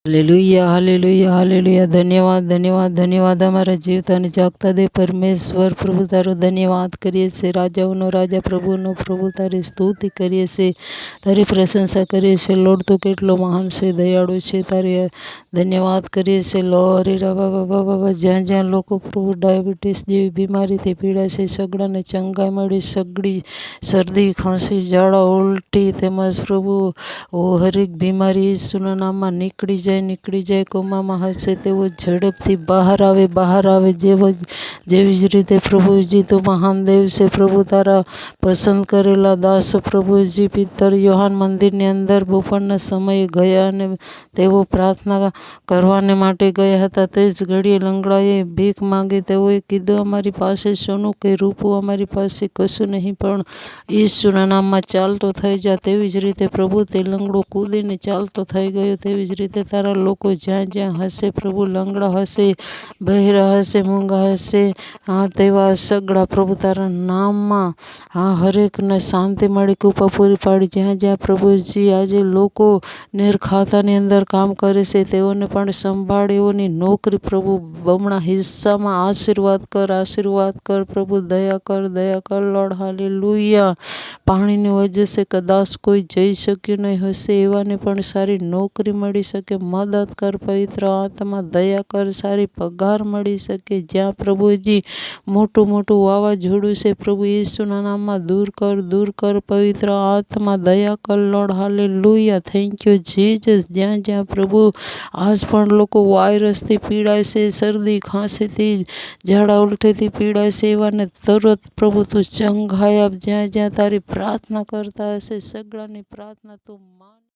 Hallelujah, hallelujah, hallelujah. धन्यवाद, धन्यवाद, धन्यवाद। અમારા જીવતા અને જાગતા દે પરમેશ્વર પ્રભુ તારો ધન્યવાદ કરીએ છીએ। રાજાઓનો રાજા, પ્રભુનો પ્રભુ તારી સ્તુતિ કરીએ છીએ, તારી પ્રશંસા કરીએ છીએ। લોર્ડ તું કેટલો મહાન છે, દયાળુ છે, તારી ધન્યવાદ કરીએ છીએ। લોરી રા બાબા જ્યાં જ્યાં લોકો પ્રભુ ડાયાબિટીસ જેવી બીમારીથી પીડાય છે, સગડાને ચંગાઈ મળી, સગડી, શરદી, ખાંસી, ઝાડા, ઉલટી તેમજ પ્રભુ હરેક બીમારી ઈસુના નામમાં નીકળી જાય। કોમામાં હશે તેઓ ઝડપથી બહાર આવે। જેવી જ રીતે પ્રભુજી તો મહાન દેવ છે। પ્રભુ તારા પસંદ કરેલા દાસ પ્રભુજી પિત્તર યોહાન મંદિરની અંદર બપોરના સમયે ગયા અને તેઓ પ્રાર્થના કરવાને માટે ગયા હતા। તે જ ઘડીએ લંગડાએ ભીખ માંગી। તેઓએ કીધું, અમારી પાસે સોનું કે રૂપું અમારી પાસે કશું નહીં, પણ ઈસુના નામમાં ચાલતો થઈ જા। તેવી જ રીતે પ્રભુ તે લંગડો કૂદીને ચાલતો થઈ ગયો। તેવી જ રીતે તારા લોકો જ્યાં જ્યાં હશે પ્રભુ, લંગડા હશે, બહેરા હશે, મૂંગા હશે, તેવા સગડા પ્રભુ તારા નામમાં હરેકને શાંતિ મળી, કૃપા પૂરી પાડી। જ્યાં જ્યાં પ્રભુજી આજે લોકો નેરખાતાની અંદર કામ કરે છે, તેઓને પણ સંભાળ, એઓની નોકરી પ્રભુ બમણા હિસ્સામાં આશીર્વાદ કર પ્રભુ, દયા કર લોર્ડ। હાલેલુયા। પાણીની વજહ સે કદાચ કોઈ જઈ શક્યું નહીં હશે, એવાને પણ સારી નોકરી મળી શકે, મદદ કર પવિત્ર આત્મા, દયા કર, સારી પગાર મળી શકે। જ્યાં પ્રભુજી મોટું વાવાઝોડું છે પ્રભુ ઈસુના નામમાં દૂર કર પવિત્ર આત્મા, દયા કર lord. Hallelujah. Thank you Jesus. જ્યાં જ્યાં પ્રભુ આજ પણ લોકો વાયરસથી પીડાય છે, શરદી ખાંસીથી, ઝાડા ઉલટીથી પીડાય છે, એવાને તરત પ્રભુ તું ચંગાઈ આપ। જ્યાં જ્યાં તારી પ્રાર્થના કરતા હશે, સગડાની પ્રાર્થના તું